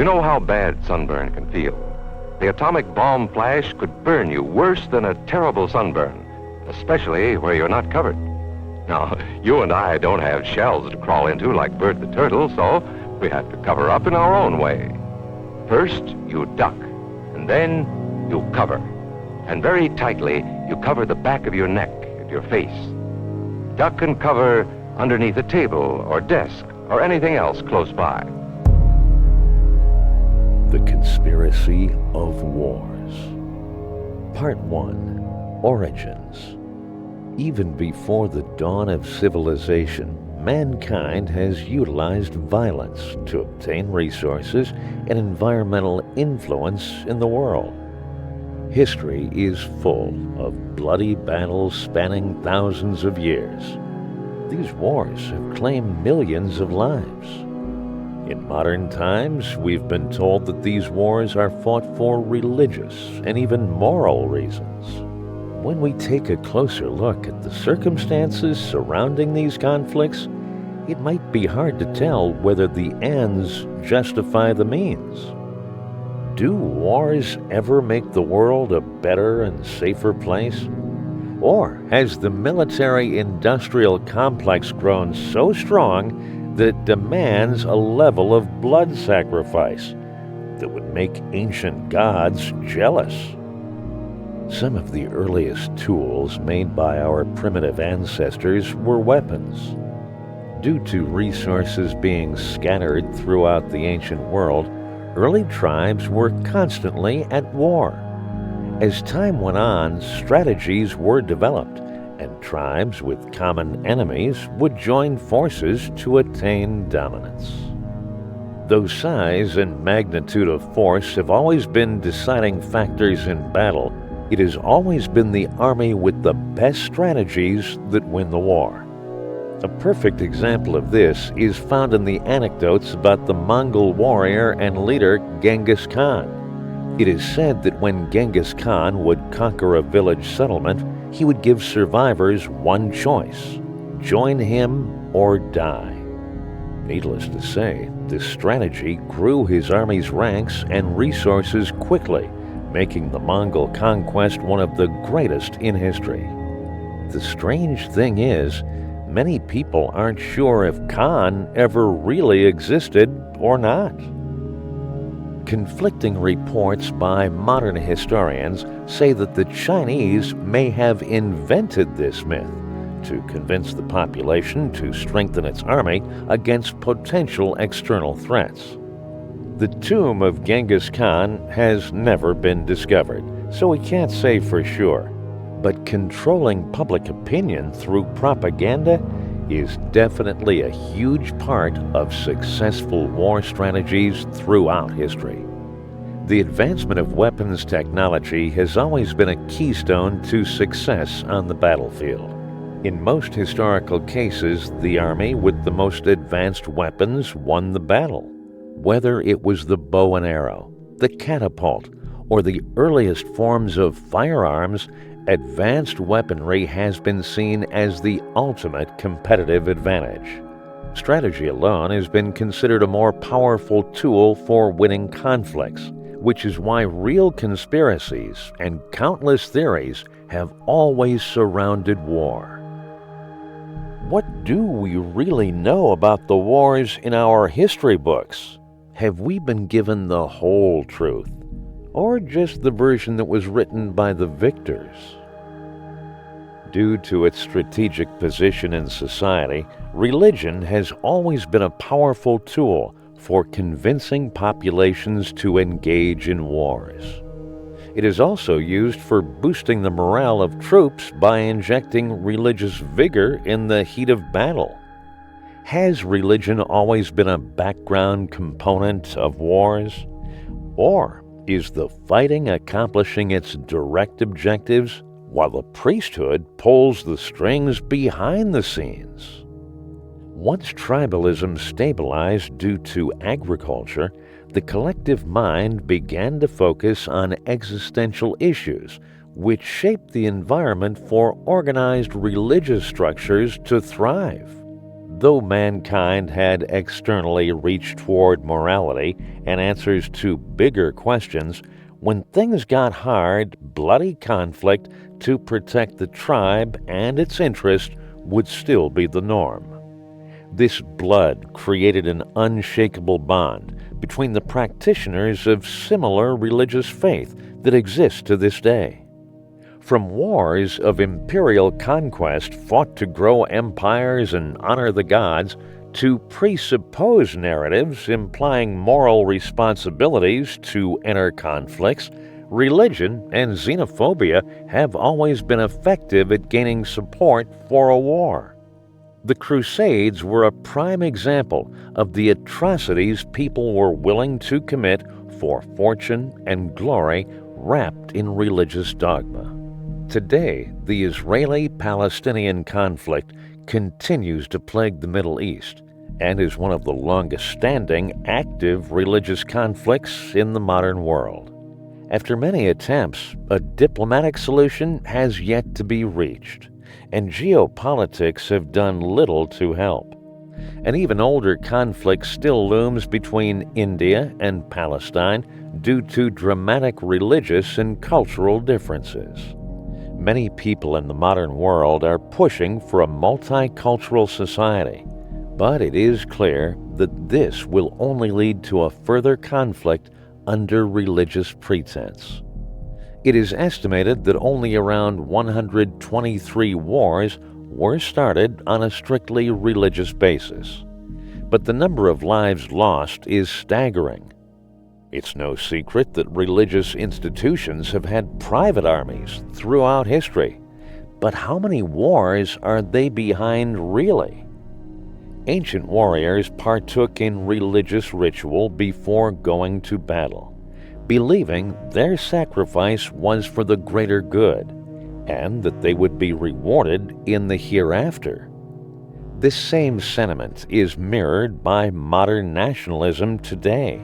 You know how bad sunburn can feel. The atomic bomb flash could burn you worse than a terrible sunburn, especially where you're not covered. Now, you and I don't have shells to crawl into like Bert the turtle, so we have to cover up in our own way. First, you duck, and then you cover. And very tightly, you cover the back of your neck and your face. Duck and cover underneath a table or desk or anything else close by. The Conspiracy of Wars. Part 1. Origins. Even before the dawn of civilization, mankind has utilized violence to obtain resources and environmental influence in the world. History is full of bloody battles spanning thousands of years. These wars have claimed millions of lives. In modern times, we've been told that these wars are fought for religious and even moral reasons. When we take a closer look at the circumstances surrounding these conflicts, it might be hard to tell whether the ends justify the means. Do wars ever make the world a better and safer place? Or has the military-industrial complex grown so strong that it demands a level of blood sacrifice that would make ancient gods jealous? Some of the earliest tools made by our primitive ancestors were weapons. Due to resources being scattered throughout the ancient world, early tribes were constantly at war. As time went on, strategies were developed, and tribes with common enemies would join forces to attain dominance. Though size and magnitude of force have always been deciding factors in battle, it has always been the army with the best strategies that win the war. A perfect example of this is found in the anecdotes about the Mongol warrior and leader Genghis Khan. It is said that when Genghis Khan would conquer a village settlement, he would give survivors one choice: join him or die. Needless to say, this strategy grew his army's ranks and resources quickly, making the Mongol conquest one of the greatest in history. The strange thing is, many people aren't sure if Khan ever really existed or not. Conflicting reports by modern historians say that the Chinese may have invented this myth to convince the population to strengthen its army against potential external threats. The tomb of Genghis Khan has never been discovered, so we can't say for sure. But controlling public opinion through propaganda is definitely a huge part of successful war strategies throughout history. The advancement of weapons technology has always been a keystone to success on the battlefield. In most historical cases, the army with the most advanced weapons won the battle. Whether it was the bow and arrow, the catapult, or the earliest forms of firearms, advanced weaponry has been seen as the ultimate competitive advantage. Strategy alone has been considered a more powerful tool for winning conflicts, which is why real conspiracies and countless theories have always surrounded war. What do we really know about the wars in our history books? Have we been given the whole truth, or just the version that was written by the victors? Due to its strategic position in society, religion has always been a powerful tool for convincing populations to engage in wars. It is also used for boosting the morale of troops by injecting religious vigor in the heat of battle. Has religion always been a background component of wars? Or is the fighting accomplishing its direct objectives while the priesthood pulls the strings behind the scenes? Once tribalism stabilized due to agriculture, the collective mind began to focus on existential issues, which shaped the environment for organized religious structures to thrive. Though mankind had externally reached toward morality and answers to bigger questions, when things got hard, bloody conflict to protect the tribe and its interest would still be the norm. This blood created an unshakable bond between the practitioners of similar religious faith that exists to this day. From wars of imperial conquest fought to grow empires and honor the gods, to presupposed narratives implying moral responsibilities to enter conflicts, religion and xenophobia have always been effective at gaining support for a war. The Crusades were a prime example of the atrocities people were willing to commit for fortune and glory wrapped in religious dogma. Today, the Israeli-Palestinian conflict continues to plague the Middle East and is one of the longest-standing active religious conflicts in the modern world. After many attempts, a diplomatic solution has yet to be reached, and geopolitics have done little to help. An even older conflict still looms between India and Palestine due to dramatic religious and cultural differences. Many people in the modern world are pushing for a multicultural society, but it is clear that this will only lead to a further conflict under religious pretense. It is estimated that only around 123 wars were started on a strictly religious basis, but the number of lives lost is staggering. It's no secret that religious institutions have had private armies throughout history, but how many wars are they behind really? Ancient warriors partook in religious ritual before going to battle, believing their sacrifice was for the greater good, and that they would be rewarded in the hereafter. This same sentiment is mirrored by modern nationalism today.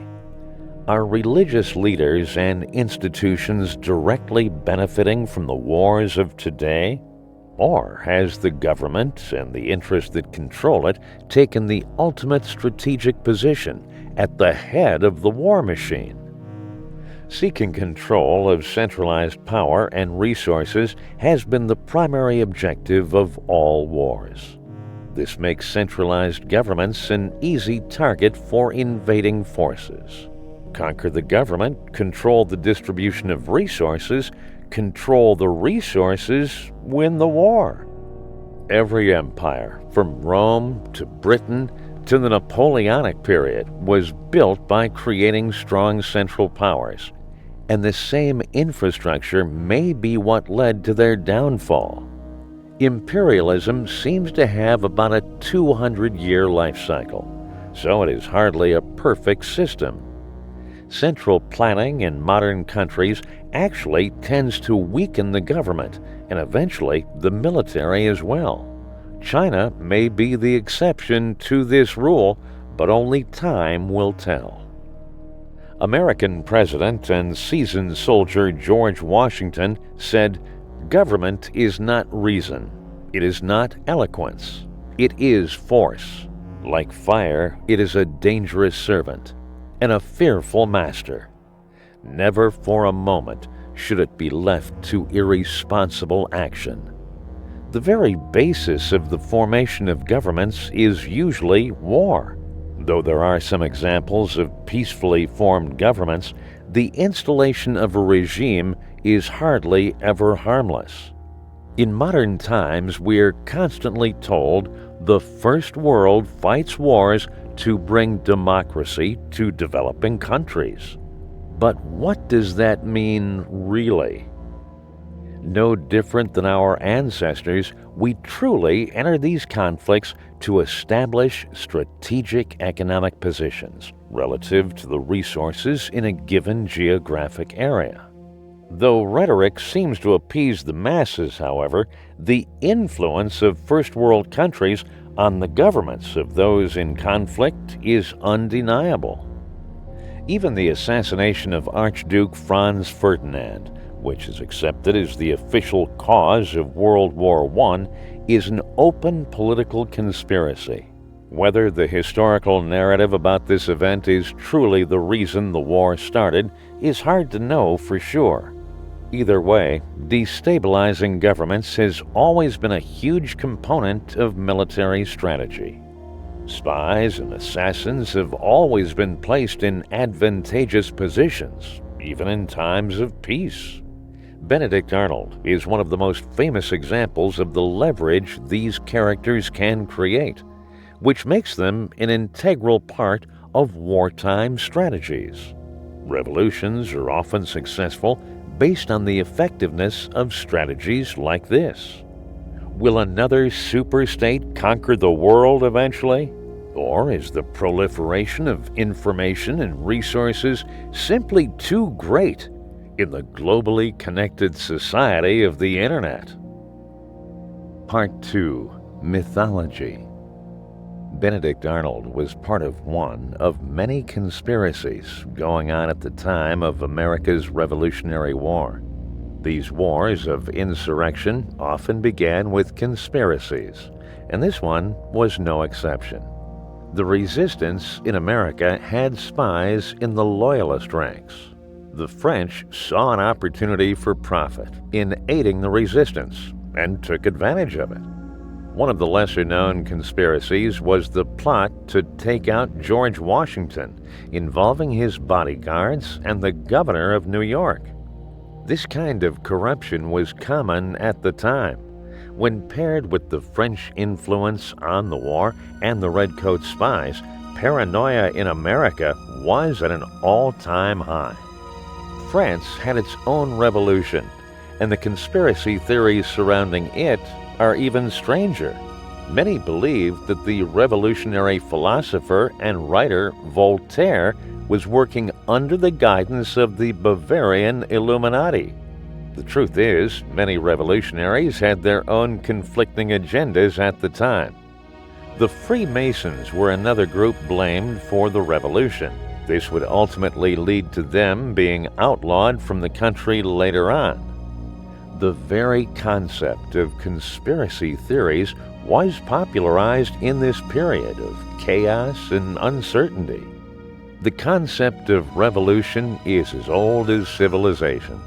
Are religious leaders and institutions directly benefiting from the wars of today? Or has the government and the interests that control it taken the ultimate strategic position at the head of the war machine? Seeking control of centralized power and resources has been the primary objective of all wars. This makes centralized governments an easy target for invading forces. Conquer the government, control the distribution of resources, control the resources, win the war. Every empire, from Rome to Britain to the Napoleonic period, was built by creating strong central powers, and the same infrastructure may be what led to their downfall. Imperialism seems to have about a 200-year life cycle, so it is hardly a perfect system. Central planning in modern countries actually tends to weaken the government and eventually the military as well. China may be the exception to this rule, but only time will tell. American President and seasoned soldier George Washington said, "Government is not reason. It is not eloquence. It is force. Like fire, it is a dangerous servant and a fearful master. Never for a moment should it be left to irresponsible action." The very basis of the formation of governments is usually war. Though there are some examples of peacefully formed governments, the installation of a regime is hardly ever harmless. In modern times, we're constantly told the First World fights wars to bring democracy to developing countries. But what does that mean really? No different than our ancestors, we truly enter these conflicts to establish strategic economic positions relative to the resources in a given geographic area. Though rhetoric seems to appease the masses, however, the influence of first world countries on the governments of those in conflict is undeniable. Even the assassination of Archduke Franz Ferdinand, which is accepted as the official cause of World War I, is an open political conspiracy. Whether the historical narrative about this event is truly the reason the war started is hard to know for sure. Either way, destabilizing governments has always been a huge component of military strategy. Spies and assassins have always been placed in advantageous positions, even in times of peace. Benedict Arnold is one of the most famous examples of the leverage these characters can create, which makes them an integral part of wartime strategies. Revolutions are often successful based on the effectiveness of strategies like this. Will another superstate conquer the world eventually? Or is the proliferation of information and resources simply too great in the globally connected society of the Internet? Part 2. Mythology. Benedict Arnold was part of one of many conspiracies going on at the time of America's Revolutionary War. These wars of insurrection often began with conspiracies, and this one was no exception. The resistance in America had spies in the Loyalist ranks. The French saw an opportunity for profit in aiding the resistance and took advantage of it. One of the lesser-known conspiracies was the plot to take out George Washington, involving his bodyguards and the governor of New York. This kind of corruption was common at the time. When paired with the French influence on the war and the Redcoat spies, paranoia in America was at an all-time high. France had its own revolution, and the conspiracy theories surrounding it are even stranger. Many believed that the revolutionary philosopher and writer Voltaire was working under the guidance of the Bavarian Illuminati. The truth is, many revolutionaries had their own conflicting agendas at the time. The Freemasons were another group blamed for the revolution. This would ultimately lead to them being outlawed from the country later on. The very concept of conspiracy theories was popularized in this period of chaos and uncertainty. The concept of revolution is as old as civilization,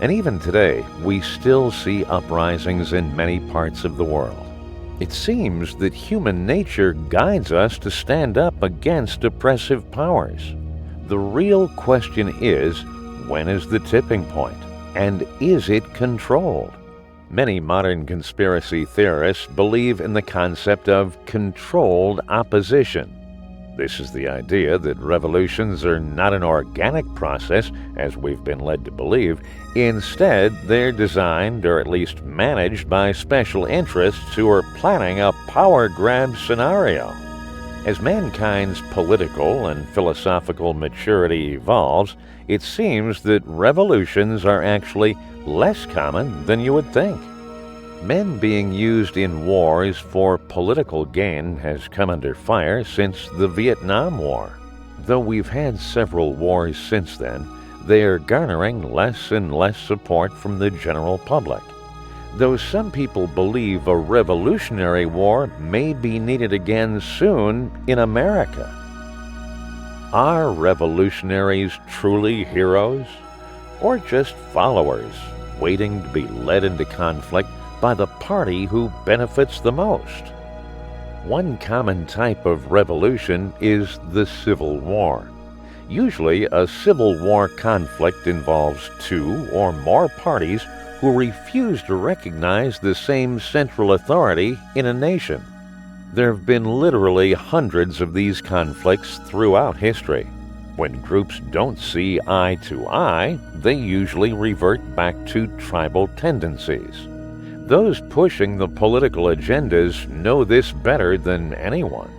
and even today we still see uprisings in many parts of the world. It seems that human nature guides us to stand up against oppressive powers. The real question is, when is the tipping point? And is it controlled? Many modern conspiracy theorists believe in the concept of controlled opposition. This is the idea that revolutions are not an organic process, as we've been led to believe. Instead, they're designed, or at least managed, by special interests who are planning a power grab scenario. As mankind's political and philosophical maturity evolves, it seems that revolutions are actually less common than you would think. Men being used in wars for political gain has come under fire since the Vietnam War. Though we've had several wars since then, they are garnering less and less support from the general public. Though some people believe a revolutionary war may be needed again soon in America. Are revolutionaries truly heroes, or just followers waiting to be led into conflict by the party who benefits the most? One common type of revolution is the Civil War. Usually, a Civil War conflict involves two or more parties who refuse to recognize the same central authority in a nation. There have been literally hundreds of these conflicts throughout history. When groups don't see eye to eye, they usually revert back to tribal tendencies. Those pushing the political agendas know this better than anyone.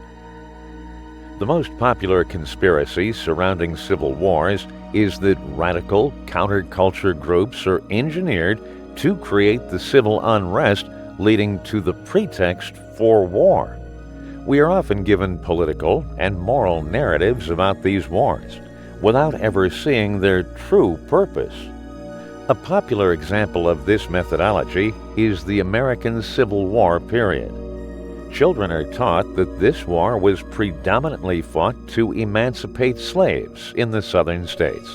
The most popular conspiracy surrounding civil wars is that radical counterculture groups are engineered to create the civil unrest leading to the pretext for war. We are often given political and moral narratives about these wars without ever seeing their true purpose. A popular example of this methodology is the American Civil War period. Children are taught that this war was predominantly fought to emancipate slaves in the southern states.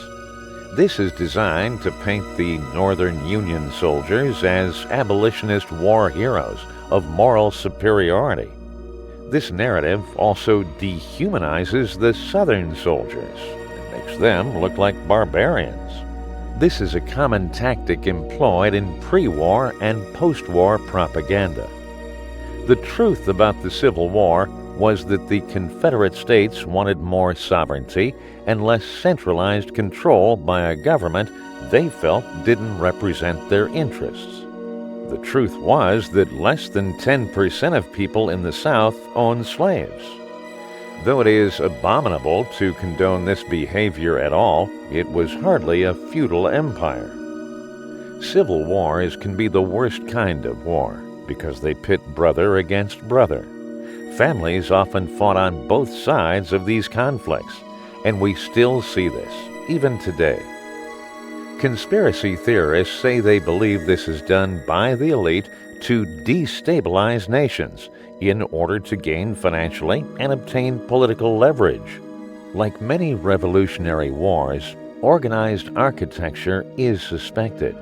This is designed to paint the Northern Union soldiers as abolitionist war heroes of moral superiority. This narrative also dehumanizes the Southern soldiers and makes them look like barbarians. This is a common tactic employed in pre-war and post-war propaganda. The truth about the Civil War was that the Confederate States wanted more sovereignty and less centralized control by a government they felt didn't represent their interests. The truth was that less than 10% of people in the South owned slaves. Though it is abominable to condone this behavior at all, it was hardly a feudal empire. Civil wars can be the worst kind of war because they pit brother against brother. Families often fought on both sides of these conflicts, and we still see this, even today. Conspiracy theorists say they believe this is done by the elite to destabilize nations in order to gain financially and obtain political leverage. Like many revolutionary wars, organized architecture is suspected.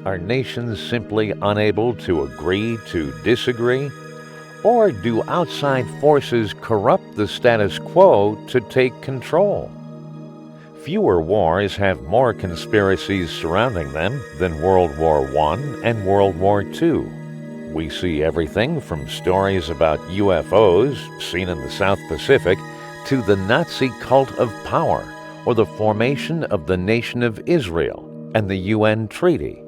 Are nations simply unable to agree to disagree? Or do outside forces corrupt the status quo to take control? Fewer wars have more conspiracies surrounding them than World War I and World War II. We see everything from stories about UFOs seen in the South Pacific to the Nazi cult of power or the formation of the Nation of Israel and the UN Treaty.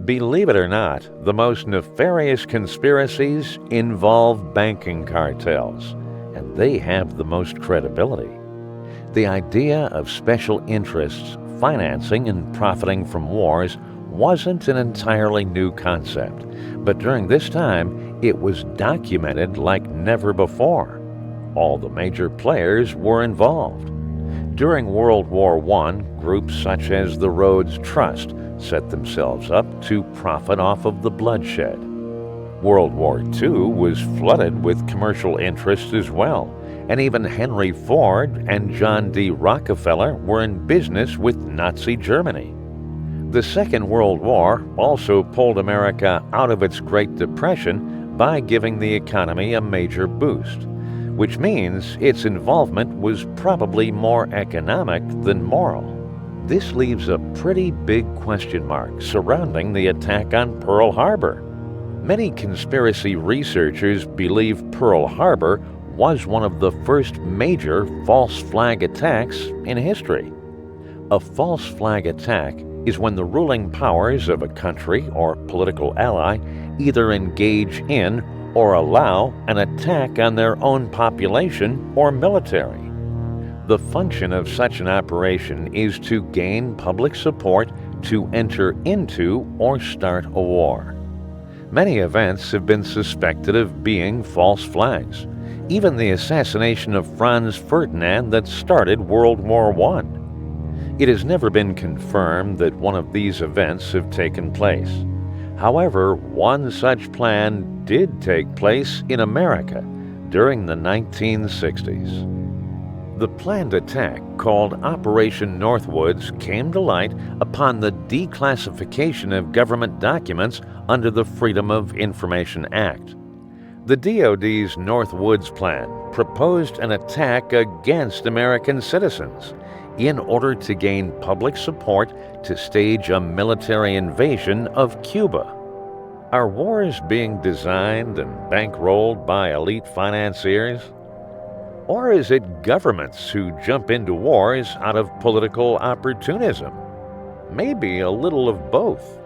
Believe it or not, the most nefarious conspiracies involve banking cartels, and they have the most credibility. The idea of special interests financing and profiting from wars wasn't an entirely new concept, but during this time it was documented like never before. All the major players were involved. During World War I, groups such as the Rhodes Trust set themselves up to profit off of the bloodshed. World War II was flooded with commercial interests as well, and even Henry Ford and John D. Rockefeller were in business with Nazi Germany. The Second World War also pulled America out of its Great Depression by giving the economy a major boost, which means its involvement was probably more economic than moral. This leaves a pretty big question mark surrounding the attack on Pearl Harbor. Many conspiracy researchers believe Pearl Harbor was one of the first major false flag attacks in history. A false flag attack is when the ruling powers of a country or political ally either engage in or allow an attack on their own population or military. The function of such an operation is to gain public support to enter into or start a war. Many events have been suspected of being false flags, even the assassination of Franz Ferdinand that started World War I. It has never been confirmed that one of these events have taken place. However, one such plan did take place in America during the 1960s. The planned attack, called Operation Northwoods, came to light upon the declassification of government documents under the Freedom of Information Act. The DoD's Northwoods plan proposed an attack against American citizens in order to gain public support to stage a military invasion of Cuba. Are wars being designed and bankrolled by elite financiers? Or is it governments who jump into wars out of political opportunism? Maybe a little of both.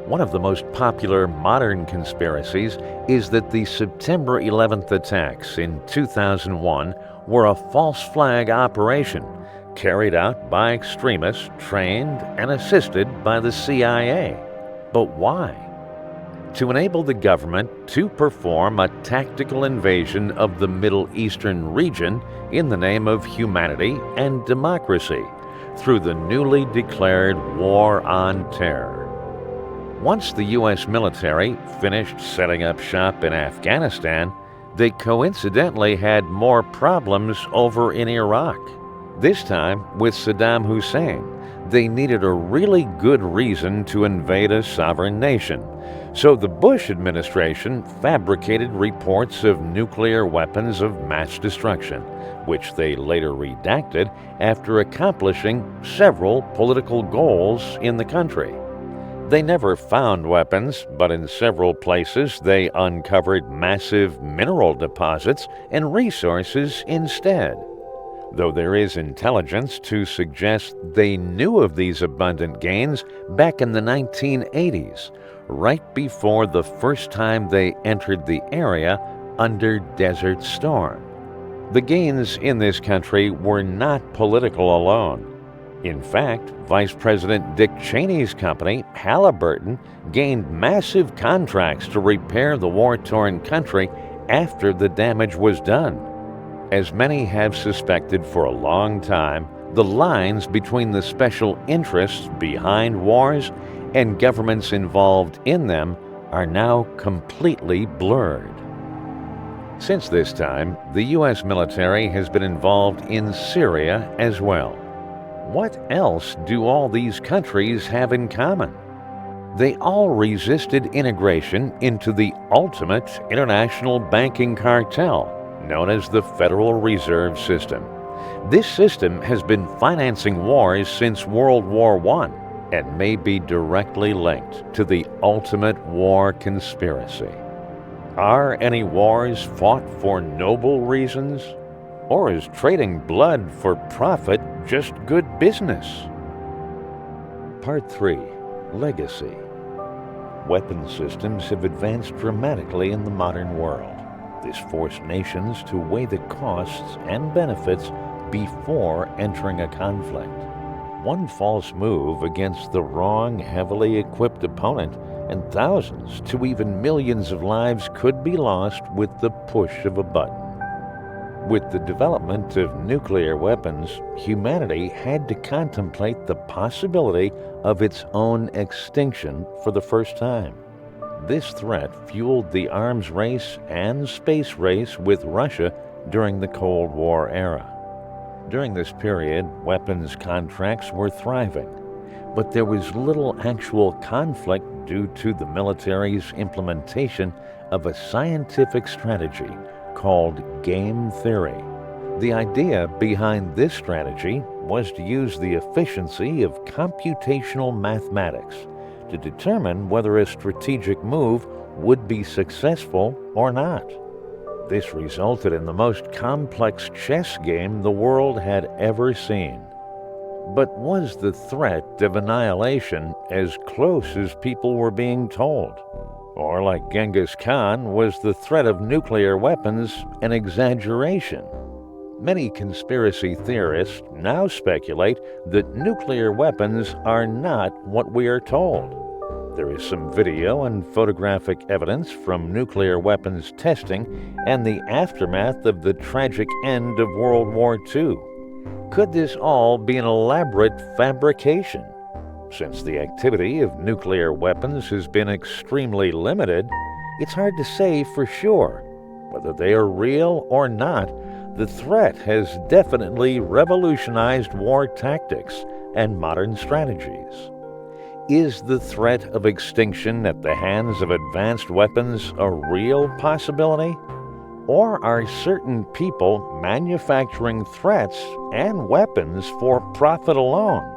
One of the most popular modern conspiracies is that the September 11th attacks in 2001 were a false flag operation carried out by extremists trained and assisted by the CIA. But why? To enable the government to perform a tactical invasion of the Middle Eastern region in the name of humanity and democracy through the newly declared War on Terror. Once the U.S. military finished setting up shop in Afghanistan, they coincidentally had more problems over in Iraq. This time with Saddam Hussein. They needed a really good reason to invade a sovereign nation. So the Bush administration fabricated reports of nuclear weapons of mass destruction, which they later redacted after accomplishing several political goals in the country. They never found weapons, but in several places they uncovered massive mineral deposits and resources instead. Though there is intelligence to suggest they knew of these abundant gains back in the 1980s, right before the first time they entered the area under Desert Storm. The gains in this country were not political alone. In fact, Vice President Dick Cheney's company, Halliburton, gained massive contracts to repair the war-torn country after the damage was done. As many have suspected for a long time, the lines between the special interests behind wars and governments involved in them are now completely blurred. Since this time, the U.S. military has been involved in Syria as well. What else do all these countries have in common? They all resisted integration into the ultimate international banking cartel, known as the Federal Reserve System. This system has been financing wars since World War I and may be directly linked to the ultimate war conspiracy. Are any wars fought for noble reasons? Or is trading blood for profit just good business? Part 3. Legacy. Weapon systems have advanced dramatically in the modern world. This forced nations to weigh the costs and benefits before entering a conflict. One false move against the wrong, heavily equipped opponent, and thousands to even millions of lives could be lost with the push of a button. With the development of nuclear weapons, humanity had to contemplate the possibility of its own extinction for the first time. This threat fueled the arms race and space race with Russia during the Cold War era. During this period, weapons contracts were thriving, but there was little actual conflict due to the military's implementation of a scientific strategy called game theory. The idea behind this strategy was to use the efficiency of computational mathematics to determine whether a strategic move would be successful or not. This resulted in the most complex chess game the world had ever seen. But was the threat of annihilation as close as people were being told? Or, like Genghis Khan, was the threat of nuclear weapons an exaggeration? Many conspiracy theorists now speculate that nuclear weapons are not what we are told. There is some video and photographic evidence from nuclear weapons testing and the aftermath of the tragic end of World War II. Could this all be an elaborate fabrication? Since the activity of nuclear weapons has been extremely limited, it's hard to say for sure. Whether they are real or not, the threat has definitely revolutionized war tactics and modern strategies. Is the threat of extinction at the hands of advanced weapons a real possibility? Or are certain people manufacturing threats and weapons for profit alone?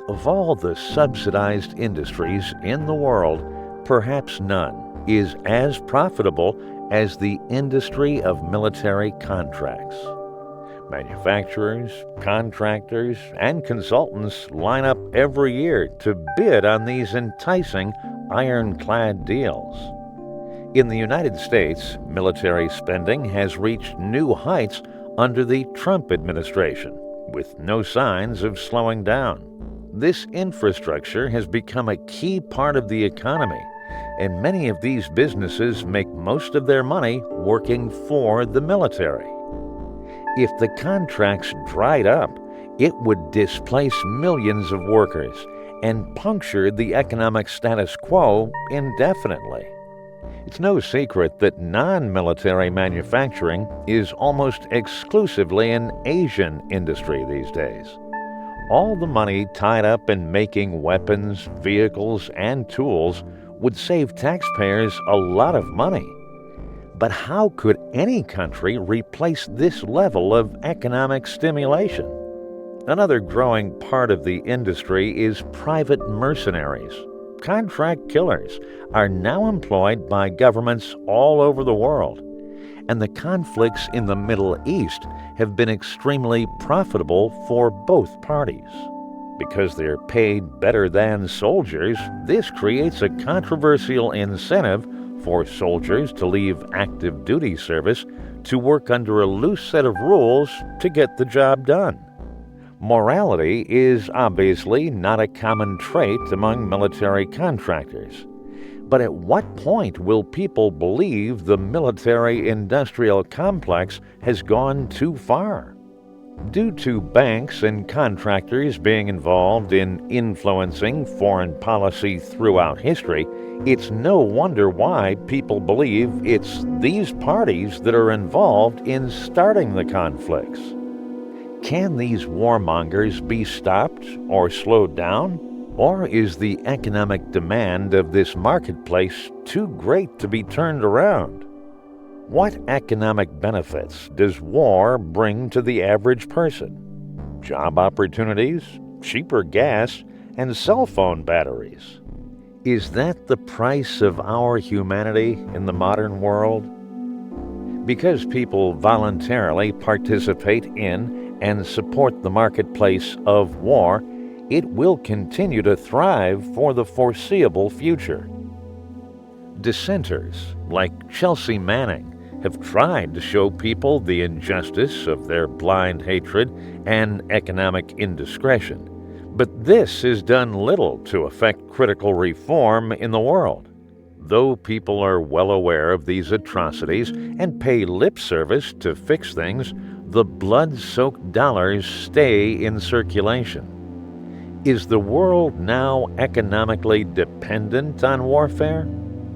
Of all the subsidized industries in the world, perhaps none is as profitable as the industry of military contracts. Manufacturers, contractors, and consultants line up every year to bid on these enticing ironclad deals. In the United States, military spending has reached new heights under the Trump administration, with no signs of slowing down. This infrastructure has become a key part of the economy, and many of these businesses make most of their money working for the military. If the contracts dried up, it would displace millions of workers and puncture the economic status quo indefinitely. It's no secret that non-military manufacturing is almost exclusively an Asian industry these days. All the money tied up in making weapons, vehicles, and tools would save taxpayers a lot of money. But how could any country replace this level of economic stimulation? Another growing part of the industry is private mercenaries. Contract killers are now employed by governments all over the world, and the conflicts in the Middle East have been extremely profitable for both parties. Because they're paid better than soldiers, this creates a controversial incentive for soldiers to leave active duty service to work under a loose set of rules to get the job done. Morality is obviously not a common trait among military contractors. But at what point will people believe the military-industrial complex has gone too far? Due to banks and contractors being involved in influencing foreign policy throughout history, it's no wonder why people believe it's these parties that are involved in starting the conflicts. Can these warmongers be stopped or slowed down? Or is the economic demand of this marketplace too great to be turned around? What economic benefits does war bring to the average person? Job opportunities, cheaper gas, and cell phone batteries. Is that the price of our humanity in the modern world? Because people voluntarily participate in and support the marketplace of war, it will continue to thrive for the foreseeable future. Dissenters, like Chelsea Manning, have tried to show people the injustice of their blind hatred and economic indiscretion, but this has done little to affect critical reform in the world. Though people are well aware of these atrocities and pay lip service to fix things, the blood-soaked dollars stay in circulation. Is the world now economically dependent on warfare?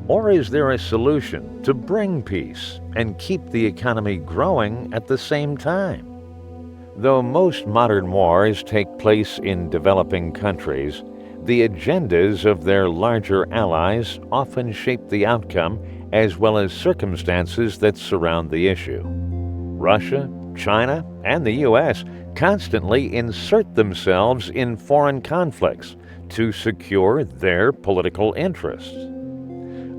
Or is there a solution to bring peace and keep the economy growing at the same time? Though most modern wars take place in developing countries, the agendas of their larger allies often shape the outcome as well as circumstances that surround the issue. Russia, China, and the U.S. constantly insert themselves in foreign conflicts to secure their political interests.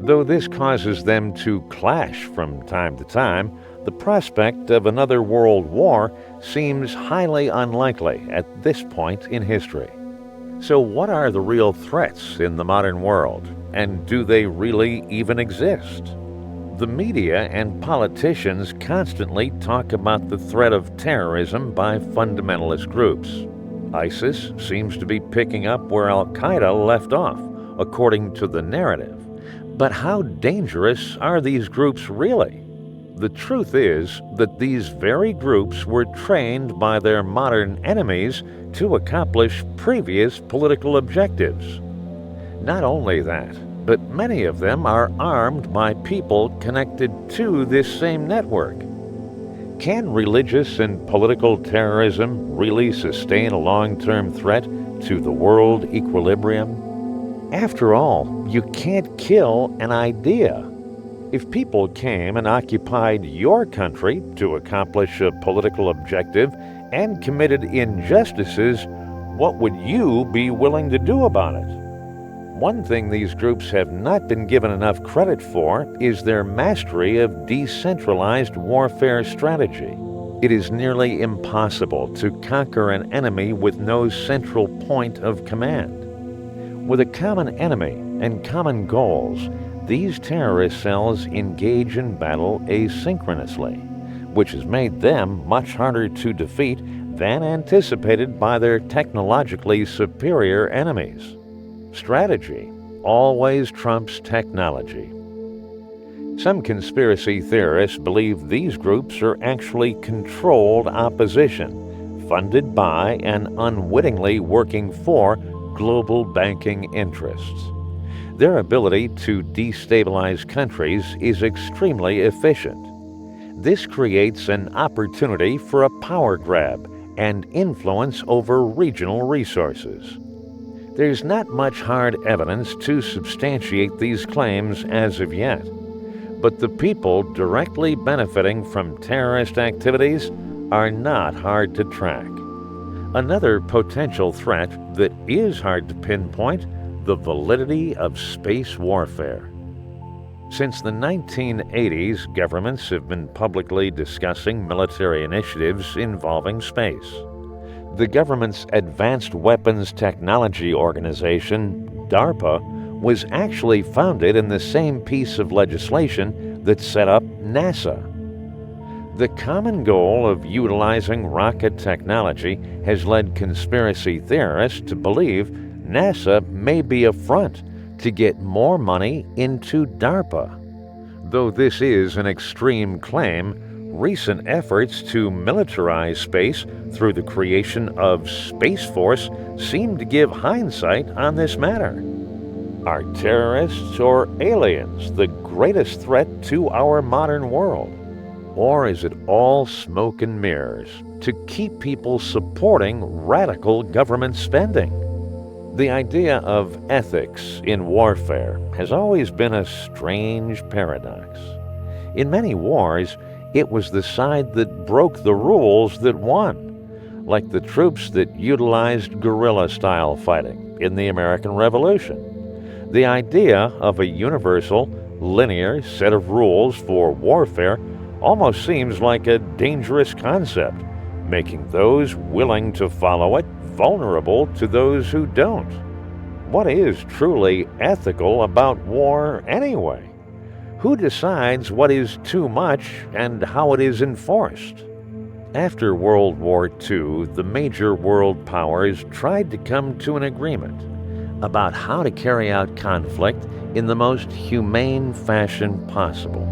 Though this causes them to clash from time to time, the prospect of another world war seems highly unlikely at this point in history. So what are the real threats in the modern world, and do they really even exist? The media and politicians constantly talk about the threat of terrorism by fundamentalist groups. ISIS seems to be picking up where Al-Qaeda left off, according to the narrative. But how dangerous are these groups really? The truth is that these very groups were trained by their modern enemies to accomplish previous political objectives. Not only that, but many of them are armed by people connected to this same network. Can religious and political terrorism really sustain a long-term threat to the world equilibrium? After all, you can't kill an idea. If people came and occupied your country to accomplish a political objective and committed injustices, what would you be willing to do about it? One thing these groups have not been given enough credit for is their mastery of decentralized warfare strategy. It is nearly impossible to conquer an enemy with no central point of command. With a common enemy and common goals, these terrorist cells engage in battle asynchronously, which has made them much harder to defeat than anticipated by their technologically superior enemies. Strategy always trumps technology. Some conspiracy theorists believe these groups are actually controlled opposition, funded by and unwittingly working for global banking interests. Their ability to destabilize countries is extremely efficient. This creates an opportunity for a power grab and influence over regional resources. There's not much hard evidence to substantiate these claims as of yet, but the people directly benefiting from terrorist activities are not hard to track. Another potential threat that is hard to pinpoint: the validity of space warfare. Since the 1980s, governments have been publicly discussing military initiatives involving space. The government's Advanced Weapons Technology Organization, DARPA, was actually founded in the same piece of legislation that set up NASA. The common goal of utilizing rocket technology has led conspiracy theorists to believe NASA may be a front to get more money into DARPA. Though this is an extreme claim, recent efforts to militarize space through the creation of Space Force seem to give hindsight on this matter. Are terrorists or aliens the greatest threat to our modern world? Or is it all smoke and mirrors to keep people supporting radical government spending? The idea of ethics in warfare has always been a strange paradox. In many wars, it was the side that broke the rules that won, like the troops that utilized guerrilla-style fighting in the American Revolution. The idea of a universal, linear set of rules for warfare almost seems like a dangerous concept, making those willing to follow it vulnerable to those who don't. What is truly ethical about war anyway? Who decides what is too much and how it is enforced? After World War II, the major world powers tried to come to an agreement about how to carry out conflict in the most humane fashion possible.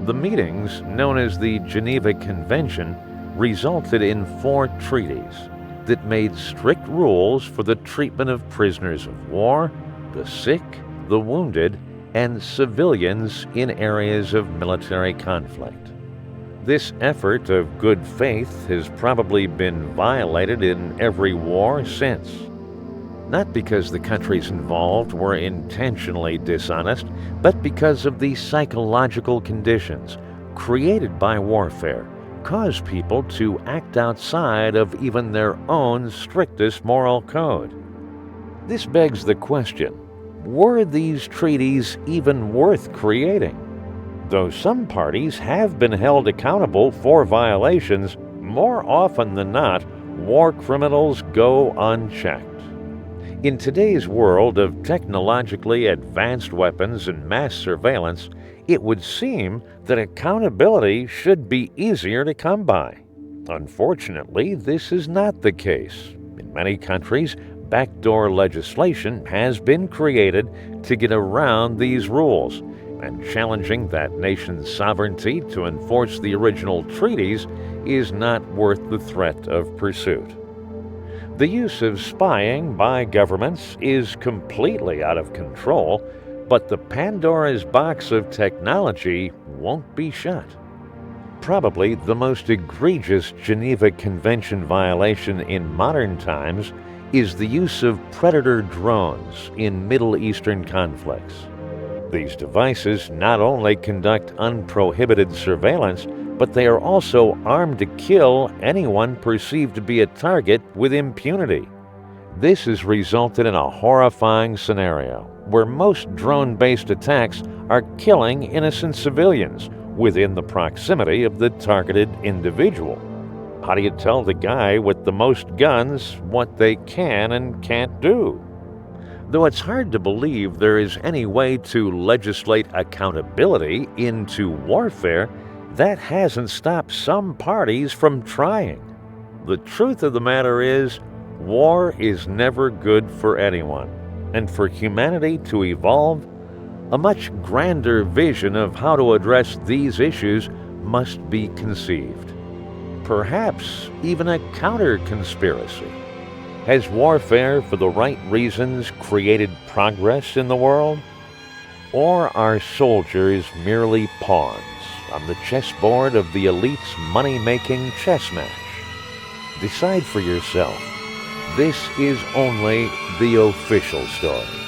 The meetings, known as the Geneva Convention, resulted in 4 treaties that made strict rules for the treatment of prisoners of war, the sick, the wounded, and civilians in areas of military conflict. This effort of good faith has probably been violated in every war since. Not because the countries involved were intentionally dishonest, but because of the psychological conditions created by warfare cause people to act outside of even their own strictest moral code. This begs the question, were these treaties even worth creating? Though some parties have been held accountable for violations, more often than not, war criminals go unchecked. In today's world of technologically advanced weapons and mass surveillance, it would seem that accountability should be easier to come by. Unfortunately, this is not the case. In many countries, backdoor legislation has been created to get around these rules, and challenging that nation's sovereignty to enforce the original treaties is not worth the threat of pursuit. The use of spying by governments is completely out of control, but the Pandora's box of technology won't be shut. Probably the most egregious Geneva Convention violation in modern times is the use of predator drones in Middle Eastern conflicts. These devices not only conduct unprohibited surveillance, but they are also armed to kill anyone perceived to be a target with impunity. This has resulted in a horrifying scenario where most drone-based attacks are killing innocent civilians within the proximity of the targeted individual. How do you tell the guy with the most guns what they can and can't do? Though it's hard to believe there is any way to legislate accountability into warfare, that hasn't stopped some parties from trying. The truth of the matter is, war is never good for anyone, and for humanity to evolve, a much grander vision of how to address these issues must be conceived. Perhaps even a counter-conspiracy. Has warfare for the right reasons created progress in the world? Or are soldiers merely pawns on the chessboard of the elite's money-making chess match? Decide for yourself. This is only the official story.